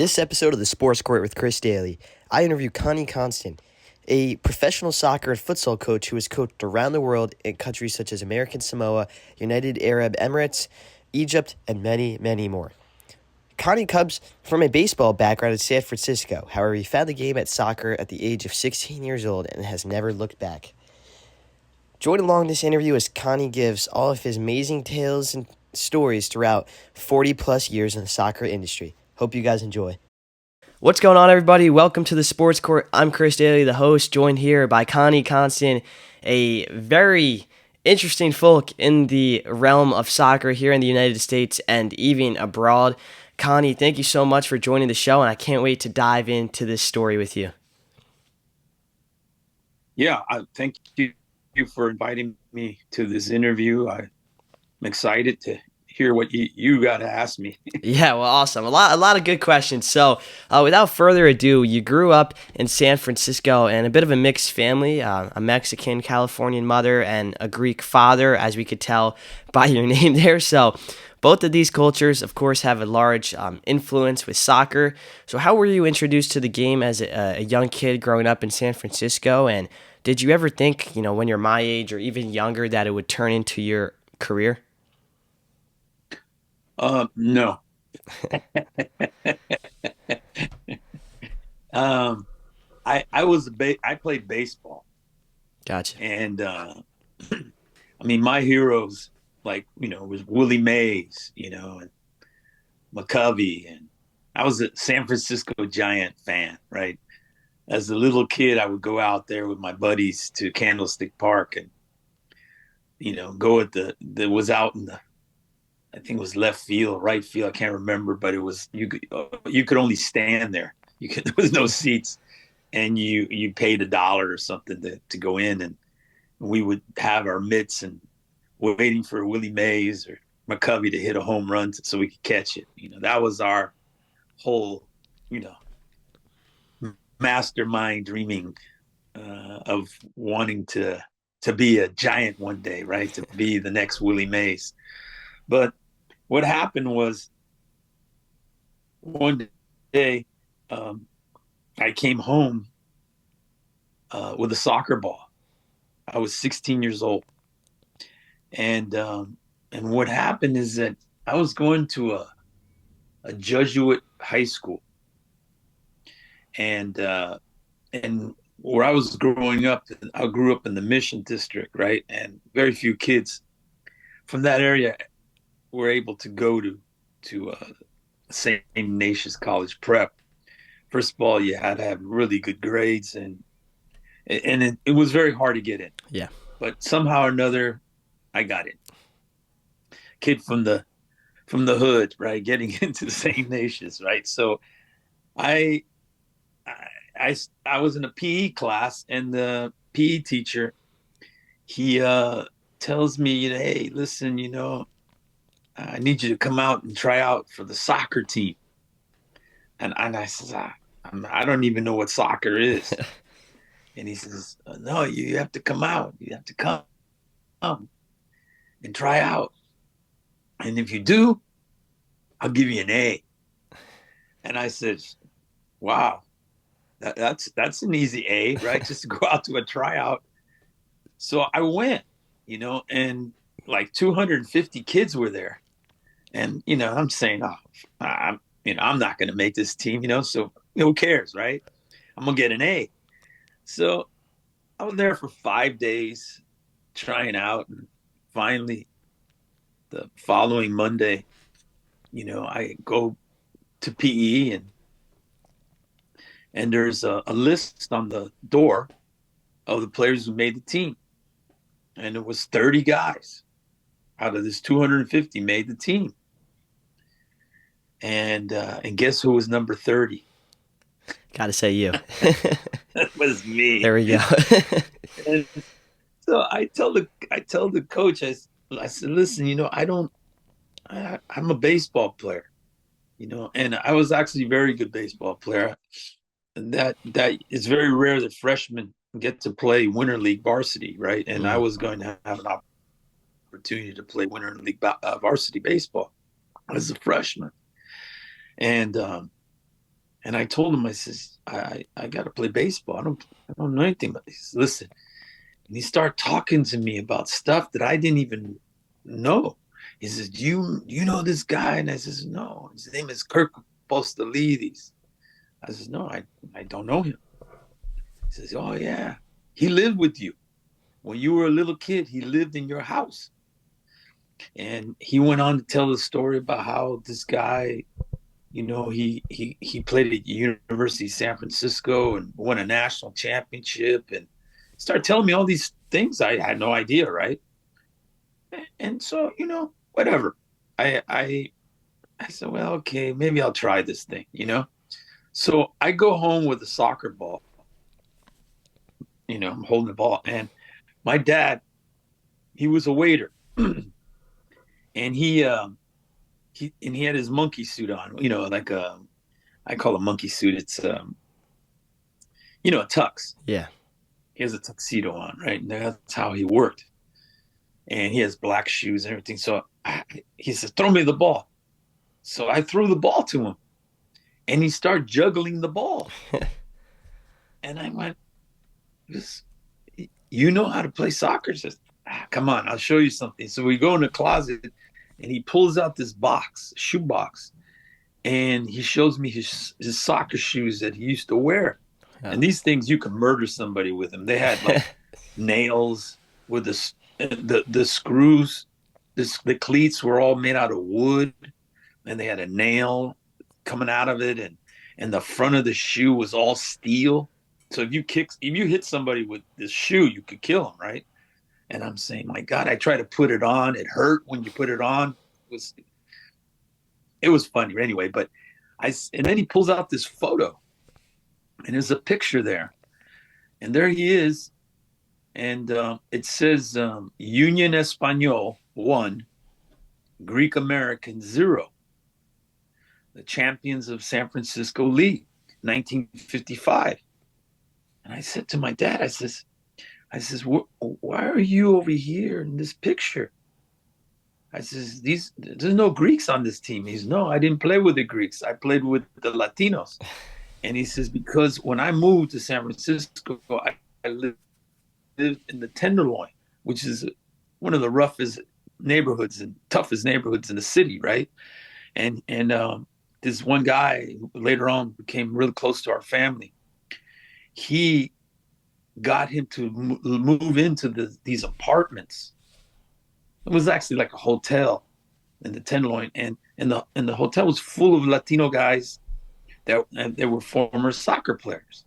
This episode of the Sports Court with Chris Dailey, I interview Cony Konstin, a professional soccer and futsal coach who has coached around the world in countries such as American Samoa, United Arab Emirates, Egypt, and many, many more. Cony comes from a baseball background in San Francisco. However, he found the game at soccer at the age of 16 years old and has never looked back. Join along this interview as Cony gives all of his amazing tales and stories throughout 40-plus years in the soccer industry. Hope you guys enjoy. What's going on, everybody? Welcome to the Sports Court. I'm Chris Dailey, the host, joined here by Cony Konstin, a very interesting folk in the realm of soccer here in the United States and even abroad. Cony, thank you so much for joining the show, and I can't wait to dive into this story with you. Yeah, thank you for inviting me to this interview. I'm excited to hear what you got to ask me. Yeah, well, awesome. A lot of good questions. So, without further ado, you grew up in San Francisco and a bit of a mixed family, a Mexican, Californian mother and a Greek father, as we could tell by your name there. So, both of these cultures, of course, have a large influence with soccer. So, how were you introduced to the game as a young kid growing up in San Francisco? And did you ever think, when you're my age or even younger, that it would turn into your career? No. I played baseball. Gotcha. And my heroes was Willie Mays, and McCovey, and I was a San Francisco Giant fan, right? As a little kid, I would go out there with my buddies to Candlestick Park and go at was out in the, I think it was left field, right field. I can't remember, but it was you could only stand there. There was no seats, and you paid $1 or something to go in, and we would have our mitts and waiting for Willie Mays or McCovey to hit a home run so we could catch it. That was our whole mastermind dreaming of wanting to be a Giant one day, right? To be the next Willie Mays. But what happened was one day I came home with a soccer ball. I was 16 years old. And what happened is that I was going to a Jesuit high school. And where I was growing up, I grew up in the Mission District, right? And very few kids from that area were able to go to St. Ignatius College Prep. First of all, you had to have really good grades, and it was very hard to get in. Yeah. But somehow or another, I got in. Kid from the hood, right? Getting into St. Ignatius, right? So I was in a PE class, and the PE teacher, he tells me, hey, listen, I need you to come out and try out for the soccer team. And I says, I don't even know what soccer is. And he says, no, you have to come out. You have to come and try out. And if you do, I'll give you an A. And I said, wow, that's an easy A, right? Just to go out to a tryout. So I went, and like 250 kids were there. And, I'm saying, I'm not going to make this team, so who cares, right? I'm going to get an A. So I was there for 5 days trying out. And finally, the following Monday, I go to PE and there's a list on the door of the players who made the team. And it was 30 guys out of this 250 made the team. And guess who was number 30? Gotta say you. That was me. There we go. And so I tell the coach, I said, listen, I'm a baseball player, and I was actually a very good baseball player. And that it's very rare that freshmen get to play winter league varsity, right? And I was going to have an opportunity to play winter league varsity baseball as a freshman. And And I told him, I says, I got to play baseball. I don't know anything. But he says, listen. And he started talking to me about stuff that I didn't even know. He says, do you know this guy? And I says, no. His name is Kirk Postolides. I says, no, I don't know him. He says, oh yeah, he lived with you when you were a little kid. He lived in your house. And he went on to tell the story about how this guy, he played at University of San Francisco and won a national championship, and started telling me all these things I had no idea, right? And so, whatever. I said, well, okay, maybe I'll try this thing. So I go home with a soccer ball. I'm holding the ball, and my dad, he was a waiter, and he had his monkey suit on. Like I call a monkey suit. It's a tux. Yeah. He has a tuxedo on, right? And that's how he worked. And he has black shoes and everything. So he says, throw me the ball. So I threw the ball to him, and he started juggling the ball. And I went, you know how to play soccer? He says, come on, I'll show you something. So we go in the closet, and he pulls out this shoe box, and he shows me his soccer shoes that he used to wear. Yeah. And these things, you could murder somebody with them. They had like nails with the screws. The cleats were all made out of wood, and they had a nail coming out of it, and the front of the shoe was all steel. So if you hit somebody with this shoe, you could kill them, right? And I'm saying, my God, I tried to put it on. It hurt when you put it on. It was funny anyway. But and then he pulls out this photo, and there's a picture there, and there he is, and it says Union Espanol 1, Greek American 0, the champions of San Francisco League, 1955. And I said to my dad, I says, why are you over here in this picture? I says, there's no Greeks on this team. He's, no, I didn't play with the Greeks. I played with the Latinos. And he says, because when I moved to San Francisco, I lived in the Tenderloin, which is one of the roughest neighborhoods and toughest neighborhoods in the city, right? And this one guy who later on became really close to our family, he got him to move into these apartments. It was actually like a hotel in the Tenderloin, and the hotel was full of Latino guys that they were former soccer players.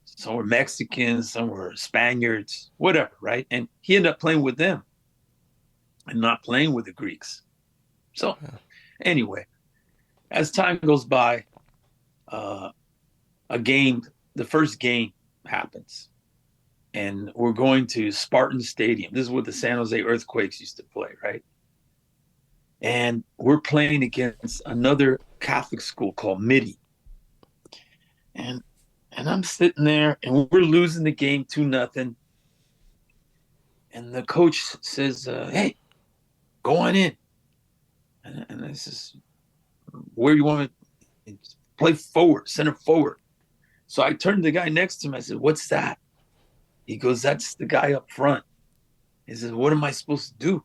Some were Mexicans, some were Spaniards, whatever, right? And he ended up playing with them and not playing with the Greeks. So anyway, as time goes by, the first game happens, and we're going to Spartan Stadium. This is where the San Jose Earthquakes used to play, right? And we're playing against another Catholic school called Midi. And I'm sitting there, and we're losing the game 2-0. And the coach says, hey, go on in. And I says, where do you want to play forward, center forward? So I turned to the guy next to him. I said, what's that? He goes, that's the guy up front. He says, what am I supposed to do?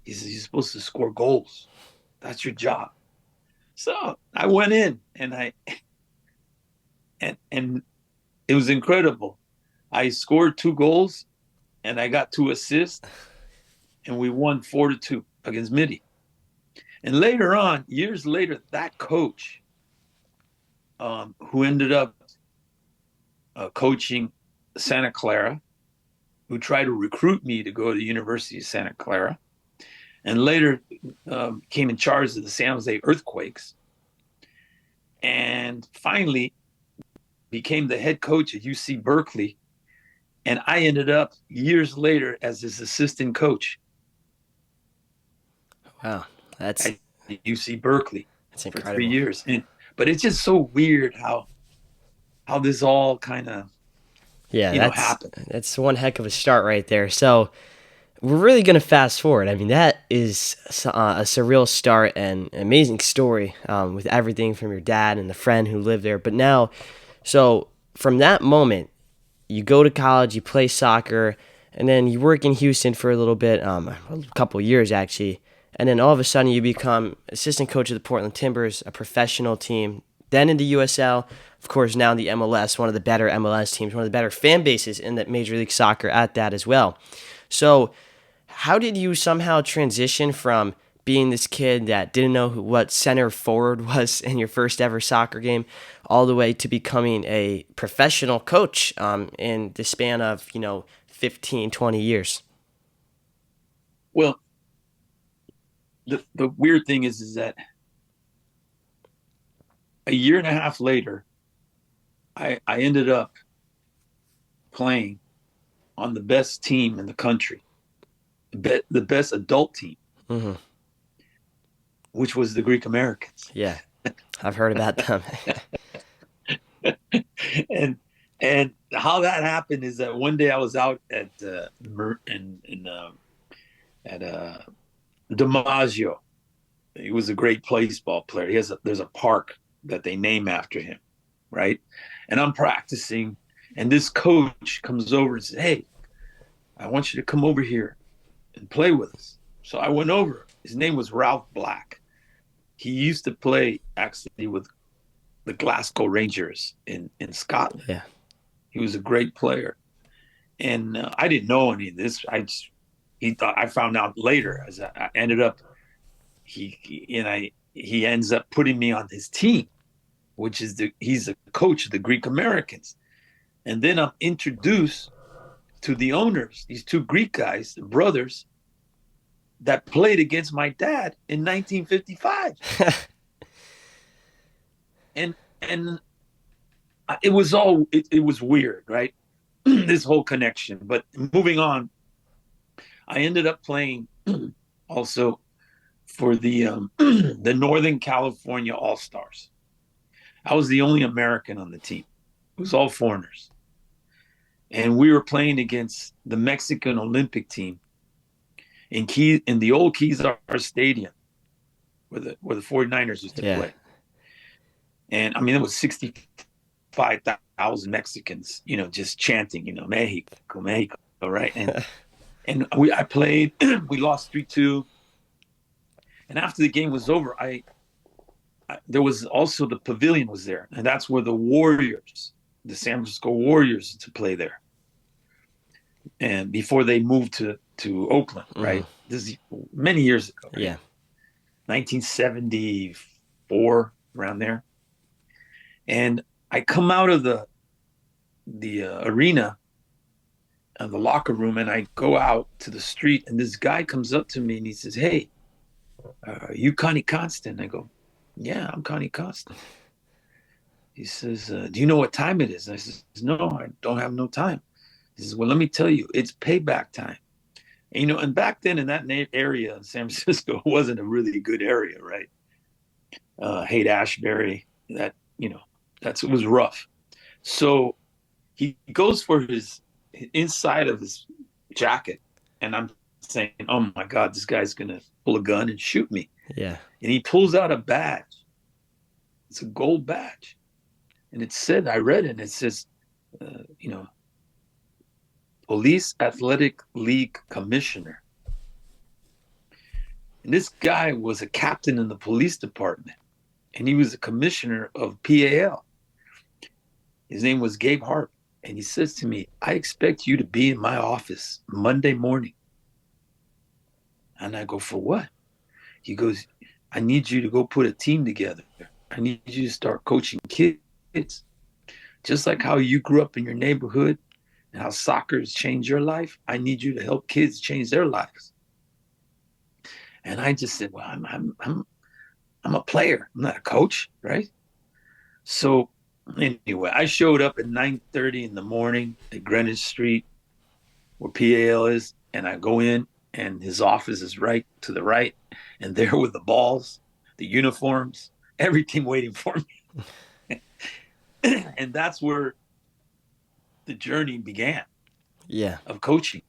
He says, you're supposed to score goals. That's your job. So I went in, and and it was incredible. I scored 2 goals, and I got 2 assists, and we won 4-2 against Midi. And later on, years later, that coach, who ended up coaching Santa Clara, who tried to recruit me to go to the University of Santa Clara, and later came in charge of the San Jose Earthquakes, and finally became the head coach at UC Berkeley. And I ended up years later as his assistant coach. Wow, that's at UC Berkeley for incredible. 3 years. But it's just so weird how this all kind of happened. That's one heck of a start right there. So we're really going to fast forward. I mean, that is a surreal start and an amazing story, with everything from your dad and the friend who lived there. But now, so from that moment, you go to college, you play soccer, and then you work in Houston for a little bit, a couple years actually, and then all of a sudden you become assistant coach of the Portland Timbers, a professional team, then in the USL, of course now in the MLS, one of the better MLS teams, one of the better fan bases in that Major League Soccer at that as well. So how did you somehow transition from being this kid that didn't know what center forward was in your first ever soccer game all the way to becoming a professional coach, in the span of, 15, 20 years? Well, the weird thing is that a year and a half later, I ended up playing on the best team in the country, the best adult team, Hmm. which was the Greek Americans. Yeah, I've heard about them. and and how that happened is that one day I was out at at DiMaggio. He was a great baseball player. There's a park that they name after him, right? And I'm practicing, and this coach comes over and says, "Hey, I want you to come over here and play with us." So I went over. His name was Ralph Black. He used to play actually with the Glasgow Rangers in Scotland. Yeah. He was a great player, and I didn't know any of this. He thought I found out later as I ended up he ends up putting me on his team, which is he's a coach of the Greek Americans, and then I'm introduced to the owners, these two Greek guys, the brothers that played against my dad in 1955, and it was weird, right? This whole connection. But moving on, I ended up playing also for the Northern California All Stars. I was the only American on the team. It was all foreigners, and we were playing against the Mexican Olympic team in the old Kezar Stadium where the 49ers used to Yeah. play. And I mean, it was 65,000 Mexicans, just chanting, Mexico, Mexico, right? And I played. We lost 3-2. And after the game was over, there was also the pavilion was there, and that's where the Warriors, the San Francisco Warriors, to play there. And before they moved to Oakland, right? This is many years ago, right? Yeah. 1974, around there. And I come out of the arena of the locker room, and I go out to the street, and this guy comes up to me and he says, "Hey, you Cony Konstin?" I go, "Yeah, I'm Cony Konstin." He says, "Do you know what time it is?" I says, "No, I don't have no time." He says, "Well, let me tell you, it's payback time." And back then in that area, San Francisco wasn't a really good area, right? Haight Ashbury, it was rough. So he goes for his inside of his jacket, and I'm saying, "Oh my God, this guy's gonna pull a gun and shoot me." Yeah. And he pulls out a badge. It's a gold badge, and I read it, and it says, Police Athletic League Commissioner. And this guy was a captain in the police department, and he was a commissioner of PAL. His name was Gabe Harp. And he says to me, "I expect you to be in my office Monday morning." And I go, "For what?" He goes, "I need you to go put a team together. I need you to start coaching kids. Just like how you grew up in your neighborhood and how soccer has changed your life, I need you to help kids change their lives." And I just said, "Well, I'm a player. I'm not a coach, right?" So anyway, I showed up at 9:30 in the morning at Greenwich Street, where PAL is, and I go in, and his office is right to the right, and there with the balls, the uniforms, everything waiting for me. And that's where the journey began Yeah. of coaching.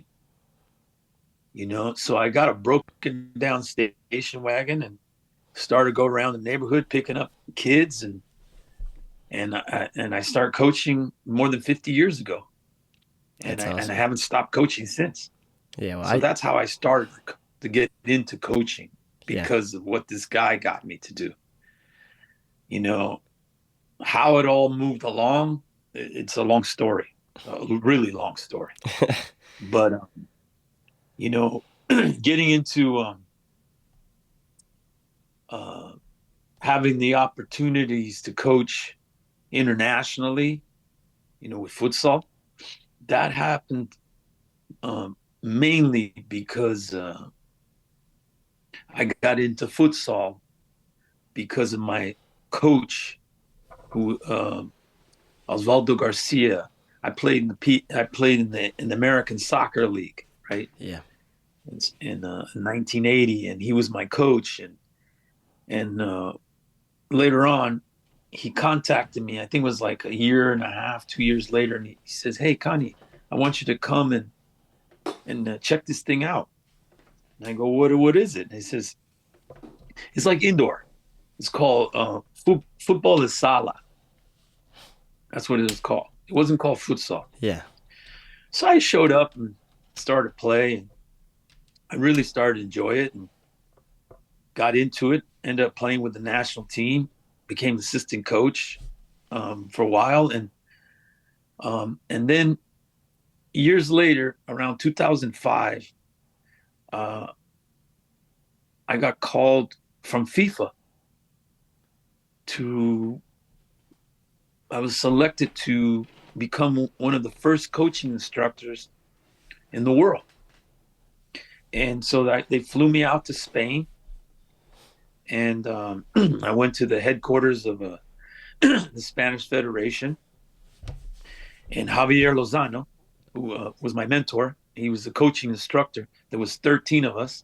So I got a broken down station wagon and started to go around the neighborhood picking up kids, and I started coaching more than 50 years ago, and That's I awesome. haven't stopped coaching since. Yeah, well, So I that's how I started to get into coaching, yeah, because of what this guy got me to do. You know, how it all moved along, it's a long story, a really long story. But you know, getting into uh, having the opportunities to coach internationally, with futsal, that happened mainly because I got into futsal because of my coach, who Osvaldo Garcia. I played in the American Soccer League, right? yeah, In 1980, and he was my coach. And later on, he contacted me. I think it was like a year and a half, 2 years later, and he says, "Hey, Connie, I want you to come and check this thing out." And I go, "What is it?" And he says, "It's like indoor. It's called football de sala. That's what it was called. It wasn't called futsal." yeah. So I showed up and started play, and I really started to enjoy it and got into it. Ended up playing with the national team, became assistant coach for a while, and then years later, around 2005, uh, I got called from FIFA to. I was selected to become one of the first coaching instructors in the world, and so they flew me out to Spain, and I went to the headquarters of the Spanish Federation, and Javier Lozano, who was my mentor. He was the coaching instructor. There was 13 of us.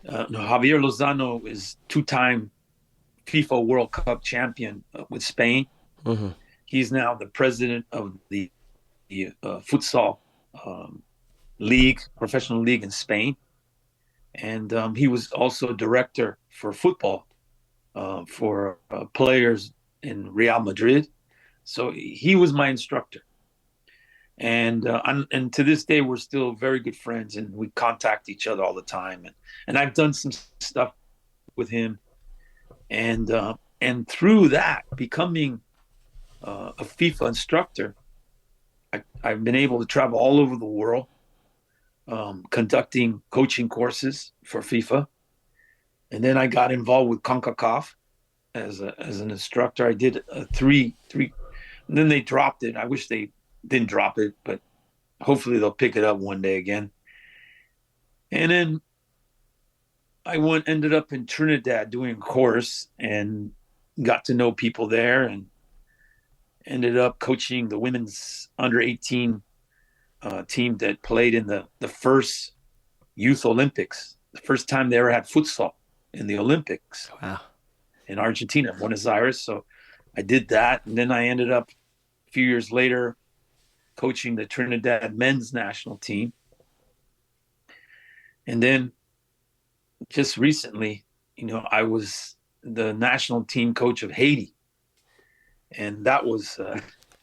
No, Javier Lozano is two-time FIFA World Cup champion with Spain. Hmm. He's now the president of the futsal um, league, professional league in Spain, and he was also director for football for players in Real Madrid. So he was my instructor, and to this day we're still very good friends, and we contact each other all the time. And I've done some stuff with him, and through that, becoming a FIFA instructor, I've been able to travel all over the world, conducting coaching courses for FIFA. And then I got involved with CONCACAF as an instructor. I did three, and then they dropped it. I wish they didn't drop it, but hopefully they'll pick it up one day again. And then ended up in Trinidad doing a course and got to know people there, and ended up coaching the women's under 18 team that played in the first Youth Olympics, the first time they ever had futsal in the Olympics Wow. in Argentina, Buenos Aires. So I did that. And then I ended up a few years later coaching the Trinidad men's national team. And then just recently, I was the national team coach of Haiti. And that was,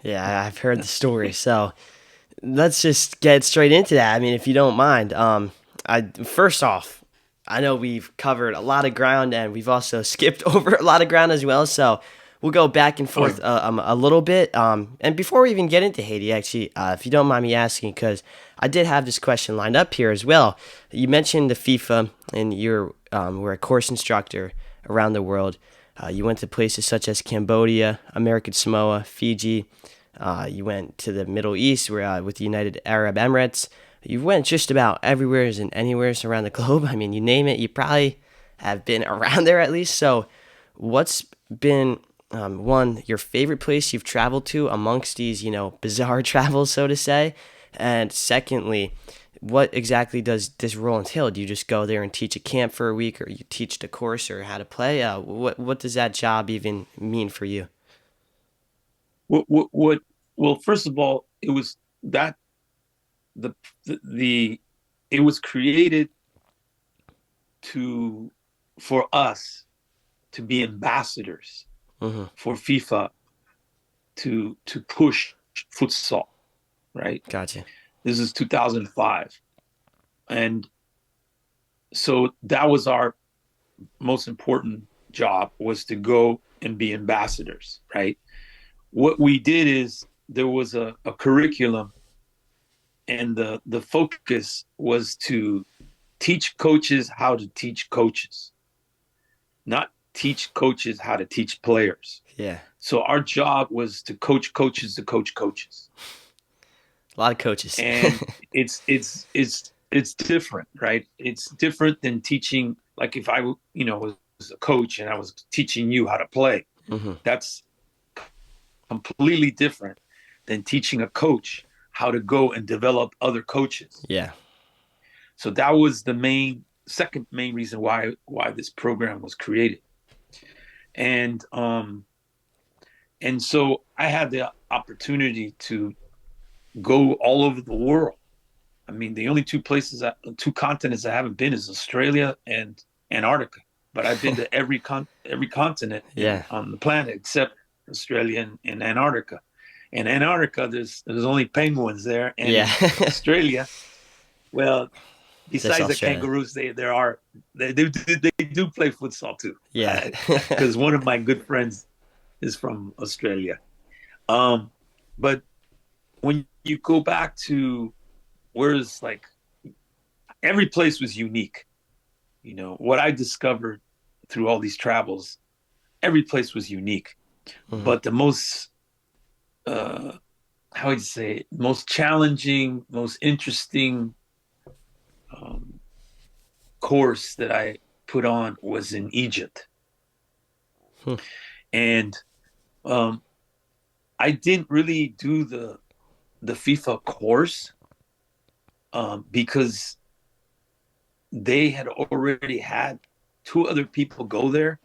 Yeah, I've heard the story. So let's just get straight into that. I mean, if you don't mind, I first off, I know we've covered a lot of ground and we've also skipped over a lot of ground as well. So we'll go back and oh, forth a little bit. And before we even get into Haiti, actually, if you don't mind me asking, because I did have this question lined up here as well. You mentioned the FIFA and you were a course instructor around the world. You went to places such as Cambodia, American Samoa, Fiji. You went to the Middle East with the United Arab Emirates. You went just about everywhere and anywhere around the globe. I mean, you name it, you probably have been around there at least. So, what's been your favorite place you've traveled to amongst these, bizarre travels, so to say? And secondly, what exactly does this role entail? Do you just go there and teach a camp for a week, or you teach the course or how to play? What does that job even mean for you? what, well, first of all, it was that the it was created to for us to be ambassadors Mm-hmm. for FIFA to push futsal, right? Gotcha. This is 2005. And so that was our most important job, was to go and be ambassadors, right? What we did is there was a curriculum, and the focus was to teach coaches how to teach coaches, not teach coaches how to teach players. Yeah. So our job was to coach coaches to coach coaches. A lot of coaches. And it's different, right? It's different than teaching, like if I, was a coach and I was teaching you how to play. Mm-hmm. That's completely different than teaching a coach how to go and develop other coaches. Yeah. So that was the second main reason why this program was created. And and so I had the opportunity to go all over the world. I mean, the only two continents I haven't been is Australia and Antarctica. But I've been to every continent Yeah. on the planet except Australia and Antarctica. In Antarctica, there's only penguins there, and Yeah. in Australia, well, Just besides the Australia. kangaroos, they do play futsal too. Yeah. Because one of my good friends is from Australia. Um, but when you go back to where's like every place was unique. What I discovered through all these travels, every place was unique. Mm-hmm. But the most, how would you say, most challenging, most interesting um, course that I put on was in Egypt. Hmm. And um, I didn't really do the FIFA course because they had already had two other people go there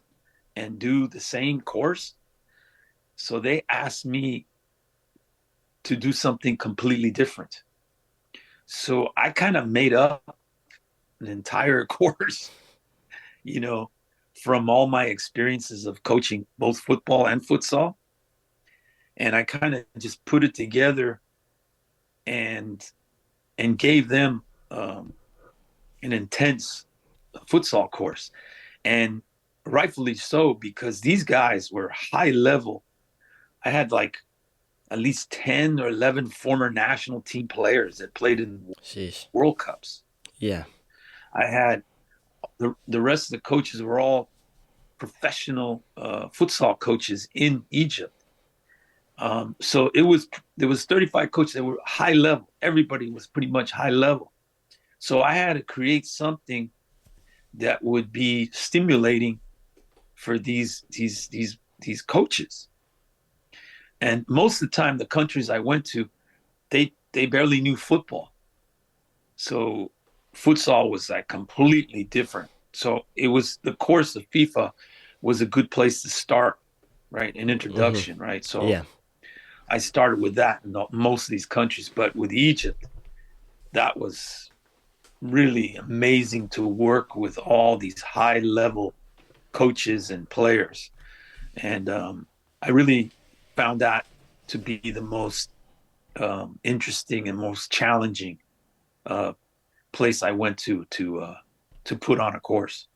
and do the same course. So they asked me to do something completely different. So I kind of made up an entire course, you know, from all my experiences of coaching both football and futsal. And I kind of just put it together and gave them an intense futsal course. And rightfully so, because these guys were high level. I had like at least 10 or 11 former national team players that played in Sheesh. World Cups. Yeah. I had the rest of the coaches were all professional futsal coaches in Egypt. So there was 35 coaches that were high level. Everybody was pretty much high level. So I had to create something that would be stimulating for these coaches. And most of the time, the countries I went to, they barely knew football. So futsal was like completely different. So it was the course of FIFA was a good place to start, right? An Mm-hmm. introduction, right? So Yeah. I started with that in most of these countries, but with Egypt, that was really amazing to work with all these high level coaches and players. And I really found that to be the most interesting and most challenging uh, place I went to put on a course.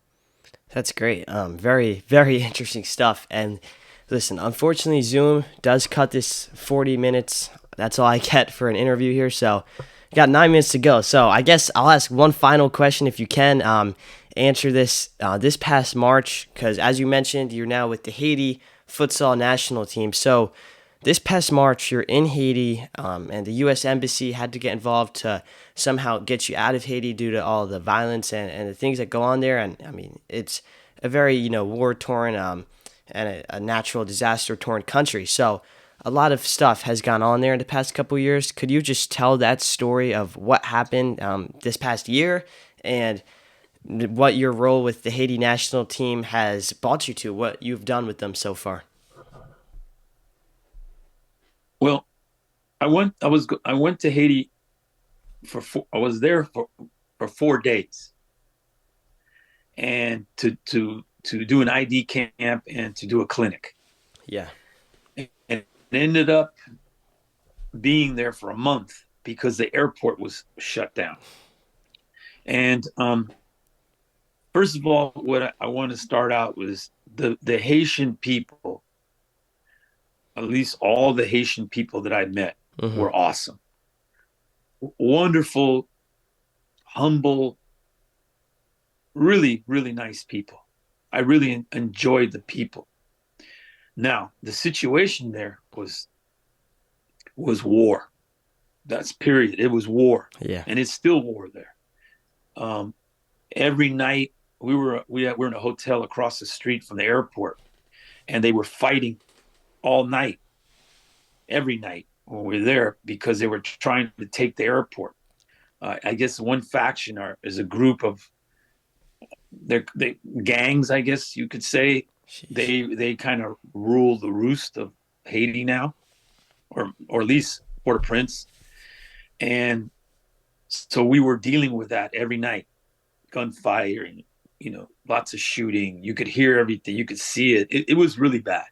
That's great. Very, very interesting stuff. And listen, unfortunately, Zoom does cut this 40 minutes. That's all I get for an interview here. So, got 9 minutes to go. So, I guess I'll ask one final question if you can answer this. This past March, because as you mentioned, you're now with the Haiti Futsal National Team. So, this past March, you're in Haiti, and the U.S. Embassy had to get involved to somehow get you out of Haiti due to all the violence and the things that go on there. And I mean, it's a very, war torn and a natural disaster torn country. So a lot of stuff has gone on there in the past couple of years. Could you just tell that story of what happened this past year and what your role with the Haiti national team has brought you to, what you've done with them so far? Well, I went to Haiti I was there for for 4 days, and to do an ID camp and to do a clinic. Yeah. And it ended up being there for a month because the airport was shut down. And first of all, what I want to start out was the Haitian people. At least all the Haitian people that I met Mm-hmm. were awesome, wonderful, humble, really, really nice people. I really enjoyed the people. Now, the situation there was war. That's period. It was war, Yeah. and it's still war there. Um, every night we were in a hotel across the street from the airport, and they were fighting all night, every night when we were there because they were trying to take the airport. I guess one faction is a group of they gangs, I guess you could say. Sheesh. They kind of rule the roost of Haiti now, or at least Port-au-Prince, and so we were dealing with that every night, gunfire and lots of shooting. You could hear everything, you could see it. It was really bad.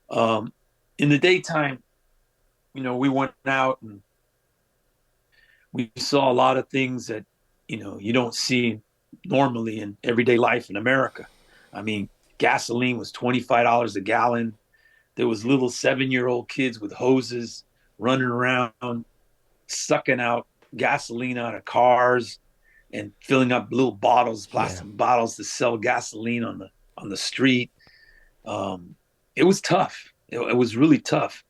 Um, in the daytime, we went out and we saw a lot of things that you don't see normally in everyday life in America. I mean, gasoline was $25 a gallon. There was little 7-year-old kids with hoses running around, sucking out gasoline out of cars and filling up little bottles, Yeah. plastic bottles to sell gasoline on the street. It was tough. It was really tough.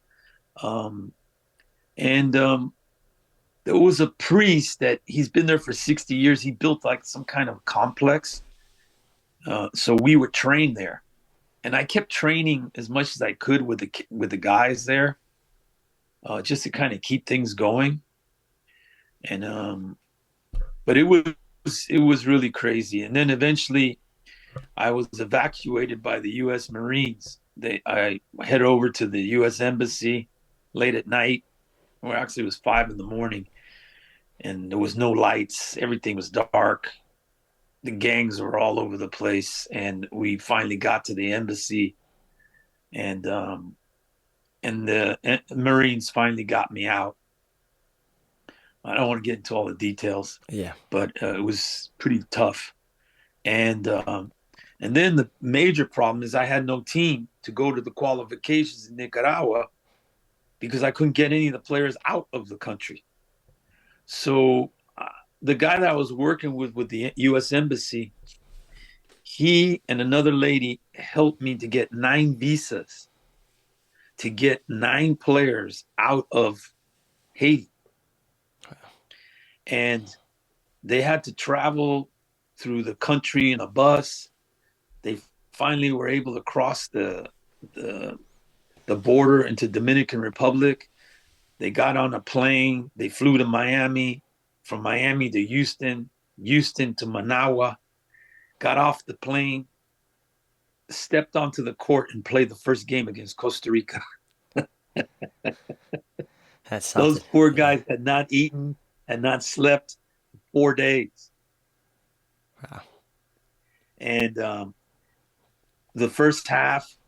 And there was a priest that he's been there for 60 years. He built like some kind of complex. So we were trained there, and I kept training as much as I could with the guys there, just to kind of keep things going. And but it was really crazy. And then eventually, I was evacuated by the U.S. Marines. I head over to the U.S. Embassy late at night. Well, actually, it was 5 in the morning, and there was no lights. Everything was dark. The gangs were all over the place, and we finally got to the embassy, and the Marines finally got me out. I don't want to get into all the details, Yeah. but it was pretty tough. And then the major problem is I had no team to go to the qualifications in Nicaragua because I couldn't get any of the players out of the country. So the guy that I was working with the U.S. Embassy, he and another lady helped me to get 9 visas to get 9 players out of Haiti. And they had to travel through the country in a bus. They finally were able to cross the border into Dominican Republic. They got on a plane. They flew to Miami, from Miami to Houston, Houston to Managua, got off the plane, stepped onto the court and played the first game against Costa Rica. That's Those something. poor Yeah. guys had not eaten, had not slept 4 days. Wow. And the first half,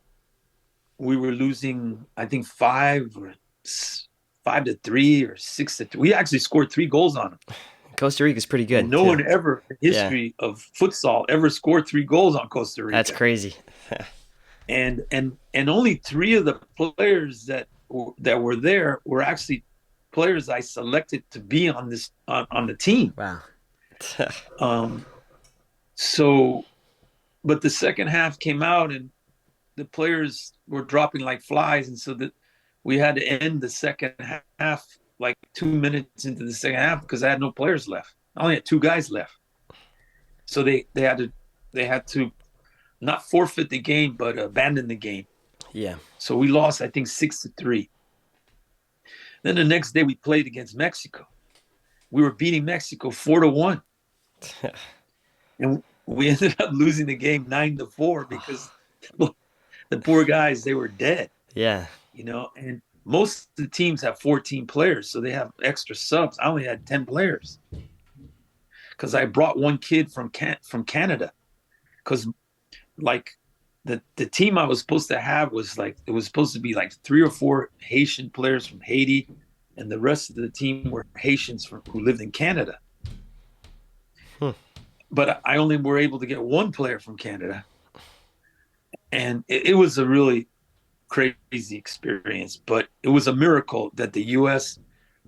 we were losing, I think 5-3 or 6-3. We actually scored 3 goals on them. Costa Rica's pretty And good no too. one ever in Yeah. history of futsal ever scored 3 goals on Costa Rica. That's crazy. And only 3 of the players that were there were actually players I selected to be on the team. Wow. So, but the second half came out and the players were dropping like flies, and so that we had to end the second half like 2 minutes into the second half because I had no players left. I only had 2 guys left. So they had to not forfeit the game, but abandon the game. Yeah. So we lost, I think, 6-3. Then the next day we played against Mexico. We were beating Mexico 4-1, and we ended up losing the game 9-4 because the poor guys, they were dead. Yeah. And most of the teams have 14 players, so they have extra subs. I only had 10 players. because I brought one kid from Canada, because like the team I was supposed to have was like, it was supposed to be like 3 or 4 Haitian players from Haiti, and the rest of the team were Haitians who lived in Canada. Hmm. But I only were able to get one player from Canada, and it was a really crazy experience. But it was a miracle that the U.S.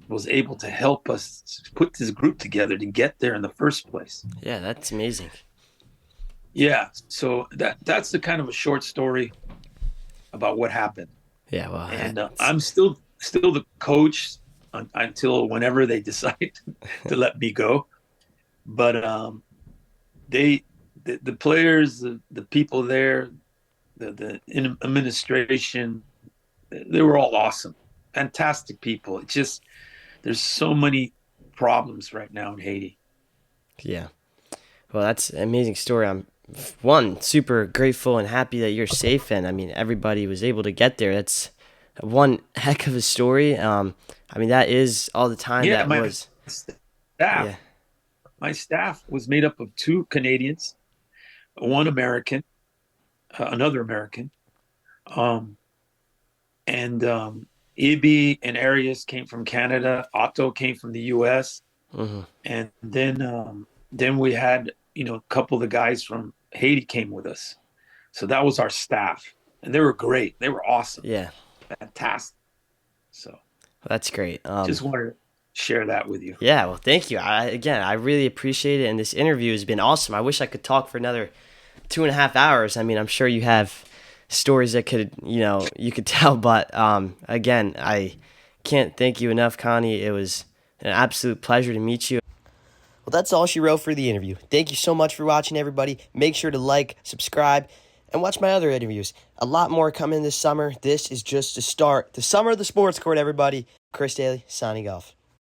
was able to help us put this group together to get there in the first place. Yeah, that's amazing. Yeah, so that's the kind of a short story about what happened. Yeah, well, And I'm still the coach until whenever they decide to let me go. But they the players, the people there, the administration, they were all awesome, fantastic people. It's just there's so many problems right now in Haiti. yeah. Well, that's an amazing story. I'm super grateful and happy that you're safe, and I mean everybody was able to get there. That's one heck of a story. I mean that is all the time Yeah, that was. staff Yeah. my staff was made up of 2 Canadians, one American, another American, um, and Ibi and Arias came from Canada. Otto came from the U.S. Hmm. And then we had, a couple of the guys from Haiti came with us. So that was our staff, and they were great. They were awesome, Yeah. fantastic. So Well, that's great. just wanted to share that with you. Yeah, well, thank you. I really appreciate it, and this interview has been awesome. I wish I could talk for another 2.5 hours. I mean, I'm sure you have stories that could, you could tell, but again, I can't thank you enough, Connie. It was an absolute pleasure to meet you. Well, that's all she wrote for the interview. Thank you so much for watching, everybody. Make sure to like, subscribe, and watch my other interviews. A lot more coming this summer. This is just the start. The summer of the sports court, everybody. Chris Dailey, signing off.